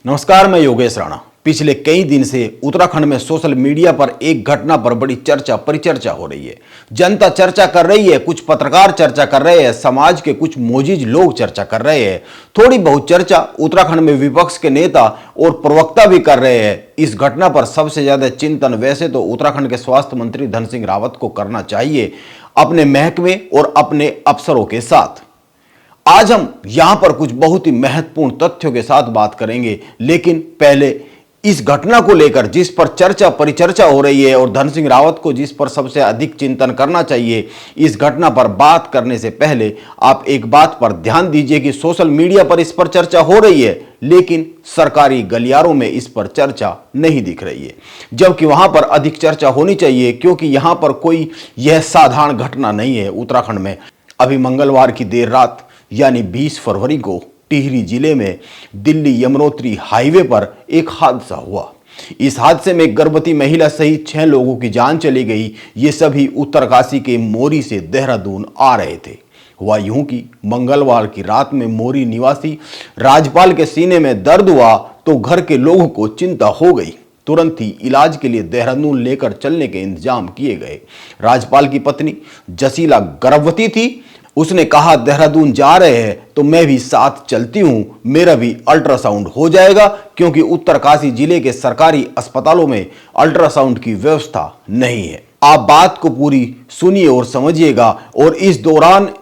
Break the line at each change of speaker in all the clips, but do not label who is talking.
नमस्कार, मैं योगेश राणा। पिछले कई दिन से उत्तराखंड में सोशल मीडिया पर एक घटना पर बड़ी चर्चा परिचर्चा हो रही है। जनता चर्चा कर रही है, कुछ पत्रकार चर्चा कर रहे हैं, समाज के कुछ मोजिज लोग चर्चा कर रहे हैं। थोड़ी बहुत चर्चा उत्तराखंड में विपक्ष के नेता और प्रवक्ता भी कर रहे हैं। इस घटना पर सबसे ज्यादा चिंतन वैसे तो उत्तराखंड के स्वास्थ्य मंत्री धन सिंह रावत को करना चाहिए, अपने महकमे और अपने अफसरों के साथ। आज हम यहां पर कुछ बहुत ही महत्वपूर्ण तथ्यों के साथ बात करेंगे, लेकिन पहले इस घटना को लेकर जिस पर चर्चा परिचर्चा हो रही है और धन सिंह रावत को जिस पर सबसे अधिक चिंतन करना चाहिए, इस घटना पर बात करने से पहले आप एक बात पर ध्यान दीजिए कि सोशल मीडिया पर इस पर चर्चा हो रही है, लेकिन सरकारी गलियारों में इस पर चर्चा नहीं दिख रही है, जबकि वहां पर अधिक चर्चा होनी चाहिए, क्योंकि यहां पर कोई यह साधारण घटना नहीं है। उत्तराखंड में अभी मंगलवार की देर रात यानी 20 फरवरी को टिहरी जिले में दिल्ली यमुनोत्री हाईवे पर एक हादसा हुआ। इस हादसे में गर्भवती महिला सहित 6 लोगों की जान चली गई। ये सभी उत्तरकाशी के मोरी से देहरादून आ रहे थे। हुआ यूं कि मंगलवार की रात में मोरी निवासी राजपाल के सीने में दर्द हुआ तो घर के लोगों को चिंता हो गई। तुरंत ही इलाज के लिए देहरादून लेकर चलने के इंतजाम किए गए। राजपाल की पत्नी जसीला गर्भवती थी। उसने कहा, देहरादून जा रहे हैं तो मैं भी साथ चलती हूं, मेरा भी अल्ट्रासाउंड हो जाएगा, क्योंकि उत्तरकाशी जिले के सरकारी अस्पतालों में अल्ट्रासाउंड की व्यवस्था नहीं है। आप बात को पूरी सुनिए और समझिएगा, और इस दौरान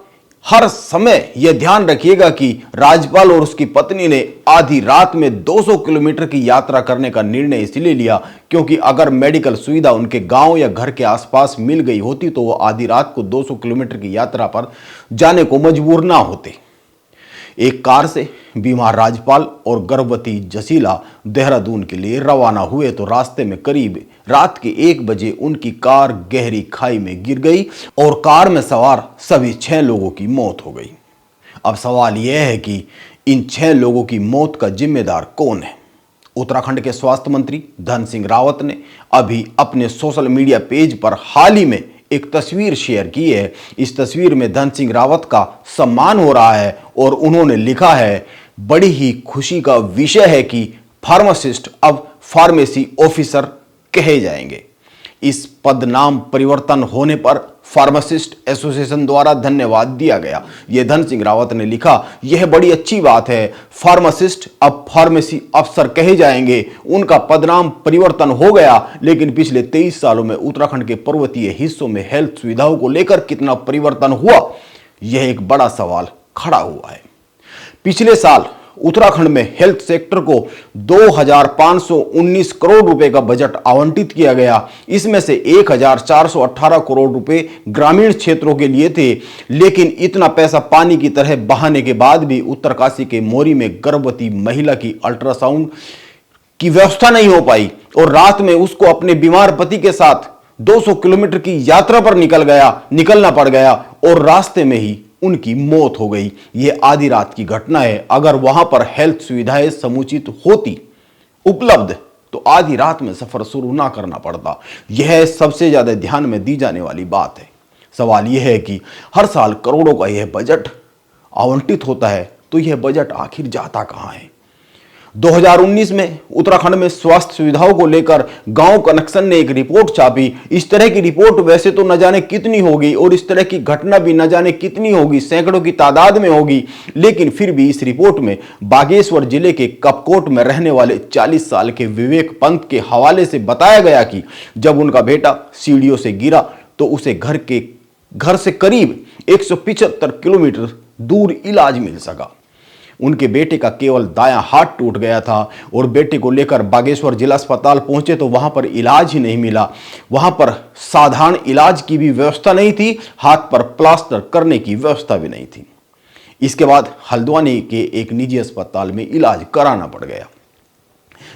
हर समय यह ध्यान रखिएगा कि राजपाल और उसकी पत्नी ने आधी रात में 200 किलोमीटर की यात्रा करने का निर्णय इसलिए लिया क्योंकि अगर मेडिकल सुविधा उनके गांव या घर के आसपास मिल गई होती तो वो आधी रात को 200 किलोमीटर की यात्रा पर जाने को मजबूर ना होते। एक कार से बीमार राजपाल और गर्भवती जसीला देहरादून के लिए रवाना हुए तो रास्ते में करीब रात के 1 बजे उनकी कार गहरी खाई में गिर गई और कार में सवार सभी 6 लोगों की मौत हो गई। अब सवाल यह है कि इन 6 लोगों की मौत का जिम्मेदार कौन है? उत्तराखंड के स्वास्थ्य मंत्री धन सिंह रावत ने अभी अपने सोशल मीडिया पेज पर हाल ही में एक तस्वीर शेयर की है। इस तस्वीर में धन सिंह रावत का सम्मान हो रहा है और उन्होंने लिखा है, बड़ी ही खुशी का विषय है कि फार्मासिस्ट अब फार्मेसी ऑफिसर कहे जाएंगे। इस पद नाम परिवर्तन होने पर फार्मासिस्ट एसोसिएशन द्वारा धन्यवाद दिया गया। यह धन सिंह रावत ने लिखा, यह बड़ी अच्छी बात है, फार्मासिस्ट अब फार्मेसी अफसर कहे जाएंगे। उनका पदनाम परिवर्तन हो गया, लेकिन पिछले 23 सालों में उत्तराखंड के पर्वतीय हिस्सों में हेल्थ सुविधाओं को लेकर कितना परिवर्तन हुआ, यह एक बड़ा सवाल खड़ा हुआ है। पिछले साल उत्तराखंड में हेल्थ सेक्टर को 2519 करोड़ रुपए का बजट आवंटित किया गया। इसमें से 1418 करोड़ रुपए ग्रामीण क्षेत्रों के लिए थे, लेकिन इतना पैसा पानी की तरह बहाने के बाद भी उत्तरकाशी के मोरी में गर्भवती महिला की अल्ट्रासाउंड की व्यवस्था नहीं हो पाई और रात में उसको अपने बीमार पति के साथ 200 किलोमीटर की यात्रा पर निकलना पड़ गया और रास्ते में ही उनकी मौत हो गई। यह आधी रात की घटना है। अगर वहां पर हेल्थ सुविधाएं समुचित होती उपलब्ध तो आधी रात में सफर शुरू ना करना पड़ता। यह सबसे ज्यादा ध्यान में दी जाने वाली बात है। सवाल यह है कि हर साल करोड़ों का यह बजट आवंटित होता है, तो यह बजट आखिर जाता कहां है? 2019 में उत्तराखंड में स्वास्थ्य सुविधाओं को लेकर गांव कनेक्शन ने एक रिपोर्ट छापी। इस तरह की रिपोर्ट वैसे तो न जाने कितनी होगी और इस तरह की घटना भी न जाने कितनी होगी, सैकड़ों की तादाद में होगी, लेकिन फिर भी इस रिपोर्ट में बागेश्वर जिले के कपकोट में रहने वाले 40 साल के विवेक पंत के हवाले से बताया गया कि जब उनका बेटा सीढ़ियों से गिरा तो उसे घर से करीब 175 किलोमीटर दूर इलाज मिल सका। उनके बेटे का केवल दायां हाथ टूट गया था और बेटे को लेकर बागेश्वर जिला अस्पताल पहुंचे तो वहां पर इलाज ही नहीं मिला। वहां पर साधारण इलाज की भी व्यवस्था नहीं थी, हाथ पर प्लास्टर करने की व्यवस्था भी नहीं थी। इसके बाद हल्द्वानी के एक निजी अस्पताल में इलाज कराना पड़ गया।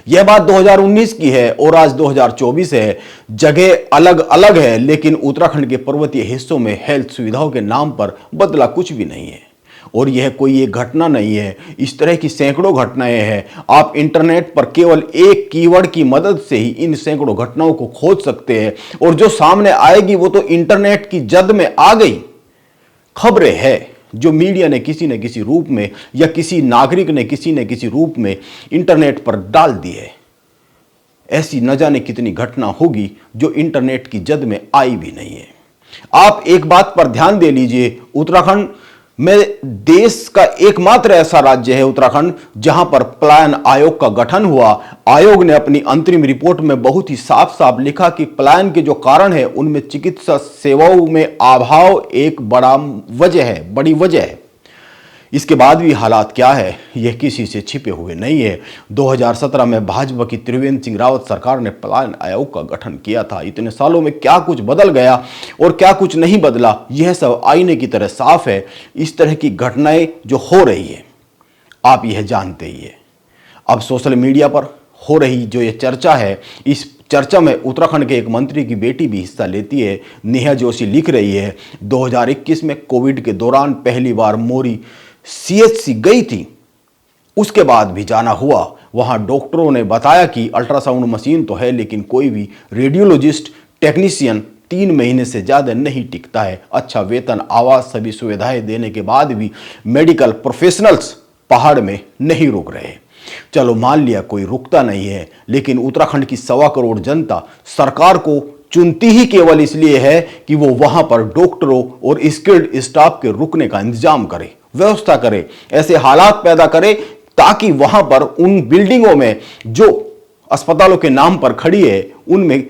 यह बात 2019 की है और आज 2024 है। जगह अलग अलग है, लेकिन उत्तराखंड के पर्वतीय हिस्सों में हेल्थ सुविधाओं के नाम पर बदला कुछ भी नहीं है। और यह कोई एक घटना नहीं है, इस तरह की सैकड़ों घटनाएं हैं। आप इंटरनेट पर केवल एक कीवर्ड की मदद से ही इन सैकड़ों घटनाओं को खोज सकते हैं और जो सामने आएगी वो तो इंटरनेट की जद में आ गई। खबरें हैं, जो मीडिया ने किसी न किसी रूप में या किसी नागरिक ने किसी न किसी रूप में इंटरनेट पर डाल दी है। ऐसी न जाने कितनी घटना होगी जो इंटरनेट की जद में आई भी नहीं है। आप एक बात पर ध्यान दे लीजिए, उत्तराखंड में देश का एकमात्र ऐसा राज्य है उत्तराखंड जहां पर पलायन आयोग का गठन हुआ। आयोग ने अपनी अंतरिम रिपोर्ट में बहुत ही साफ साफ लिखा कि पलायन के जो कारण है उनमें चिकित्सा सेवाओं में अभाव एक बड़ी वजह है। इसके बाद भी हालात क्या है यह किसी से छिपे हुए नहीं है। 2017 में भाजपा की त्रिवेंद्र सिंह रावत सरकार ने पलायन आयोग का गठन किया था। इतने सालों में क्या कुछ बदल गया और क्या कुछ नहीं बदला, यह सब आईने की तरह साफ है। इस तरह की घटनाएं जो हो रही है आप यह जानते ही है। अब सोशल मीडिया पर हो रही जो ये चर्चा है, इस चर्चा में उत्तराखंड के एक मंत्री की बेटी भी हिस्सा लेती है। नेहा जोशी लिख रही है, 2021 में कोविड के दौरान पहली बार मोरी सीएचसी गई थी, उसके बाद भी जाना हुआ। वहां डॉक्टरों ने बताया कि अल्ट्रासाउंड मशीन तो है लेकिन कोई भी रेडियोलॉजिस्ट टेक्नीशियन 3 महीने से ज्यादा नहीं टिकता है। अच्छा वेतन, आवास, सभी सुविधाएं देने के बाद भी मेडिकल प्रोफेशनल्स पहाड़ में नहीं रुक रहे। चलो मान लिया कोई रुकता नहीं है, लेकिन उत्तराखंड की 1.25 करोड़ जनता सरकार को चुनती ही केवल इसलिए है कि वो वहां पर डॉक्टरों और स्किल्ड स्टाफ के रुकने का इंतजाम करे, व्यवस्था करे, ऐसे हालात पैदा करे ताकि वहां पर उन बिल्डिंगों में जो अस्पतालों के नाम पर खड़ी है उनमें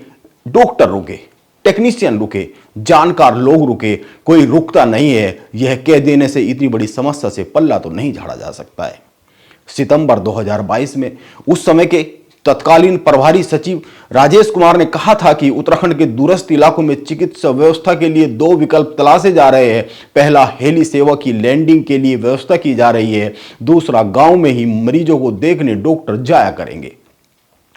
डॉक्टर रुके, टेक्नीशियन रुके, जानकार लोग रुके। कोई रुकता नहीं है, यह कह देने से इतनी बड़ी समस्या से पल्ला तो नहीं झाड़ा जा सकता है। सितंबर 2022 में उस समय के तत्कालीन प्रभारी सचिव राजेश कुमार ने कहा था कि उत्तराखंड के दूरस्थ इलाकों में चिकित्सा व्यवस्था के लिए 2 विकल्प तलाशे जा रहे हैं। पहला, हेली सेवा की लैंडिंग के लिए व्यवस्था की जा रही है। दूसरा, गांव में ही मरीजों को देखने डॉक्टर जाया करेंगे।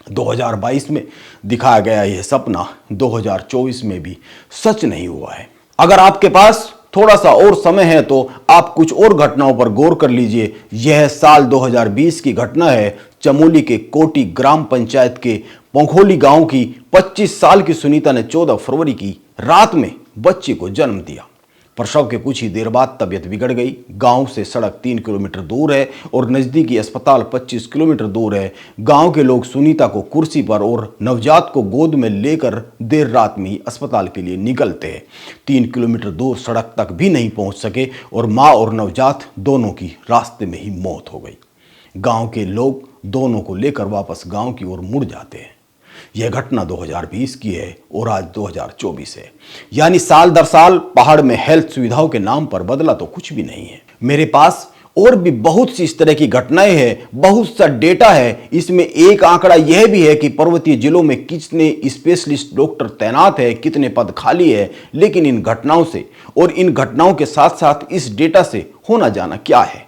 2022 में दिखाया गया यह सपना 2024 में भी सच नहीं हुआ है। अगर आपके पास थोड़ा सा और समय है तो आप कुछ और घटनाओं पर गौर कर लीजिए। यह साल 2020 की घटना है। चमोली के कोटी ग्राम पंचायत के पंखोली गांव की 25 साल की सुनीता ने 14 फरवरी की रात में बच्चे को जन्म दिया। प्रसव के कुछ ही देर बाद तबीयत बिगड़ गई। गांव से सड़क 3 किलोमीटर दूर है और नजदीकी अस्पताल 25 किलोमीटर दूर है। गांव के लोग सुनीता को कुर्सी पर और नवजात को गोद में लेकर देर रात में ही अस्पताल के लिए निकलते हैं। 3 किलोमीटर दूर सड़क तक भी नहीं पहुंच सके और मां और नवजात दोनों की रास्ते में ही मौत हो गई। गांव के लोग दोनों को लेकर वापस गांव की ओर मुड़ जाते हैं। यह घटना 2020 की है और आज 2024 है, यानी साल दर साल पहाड़ में हेल्थ सुविधाओं के नाम पर बदला तो कुछ भी नहीं है। मेरे पास और भी बहुत सी इस तरह की घटनाएं हैं, बहुत सा डेटा है। इसमें एक आंकड़ा यह भी है कि पर्वतीय जिलों में कितने स्पेशलिस्ट डॉक्टर तैनात है, कितने पद खाली है। लेकिन इन घटनाओं से और इन घटनाओं के साथ साथ इस डेटा से होना जाना क्या है?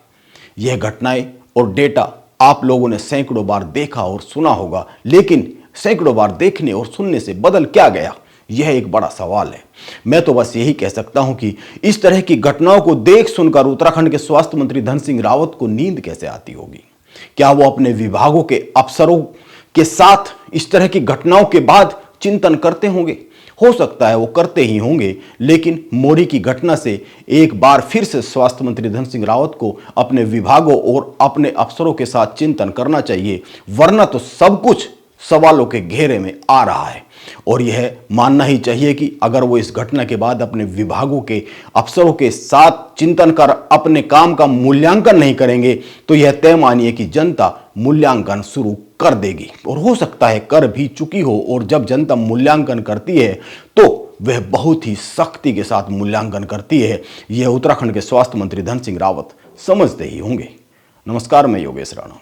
यह घटनाएं और डेटा आप लोगों ने सैकड़ों बार देखा और सुना होगा, लेकिन सैकड़ों बार देखने और सुनने से बदल क्या गया? यह एक बड़ा सवाल है। मैं तो बस यही कह सकता हूं कि इस तरह की घटनाओं को देख सुनकर उत्तराखंड के स्वास्थ्य मंत्री धन सिंह रावत को नींद कैसे आती होगी? क्या वो अपने विभागों के अफसरों के साथ इस तरह की घटनाओं के बाद चिंतन करते होंगे? हो सकता है वो करते ही होंगे, लेकिन मोरी की घटना से एक बार फिर से स्वास्थ्य मंत्री धन सिंह रावत को अपने विभागों और अपने अफसरों के साथ चिंतन करना चाहिए, वरना तो सब कुछ सवालों के घेरे में आ रहा है। और यह मानना ही चाहिए कि अगर वो इस घटना के बाद अपने विभागों के अफसरों के साथ चिंतन कर अपने काम का मूल्यांकन नहीं करेंगे तो यह तय मानिए कि जनता मूल्यांकन शुरू कर देगी, और हो सकता है कर भी चुकी हो। और जब जनता मूल्यांकन करती है तो वह बहुत ही सख्ती के साथ मूल्यांकन करती है। यह उत्तराखंड के स्वास्थ्य मंत्री धन सिंह रावत समझते ही होंगे। नमस्कार, मैं योगेश राणा।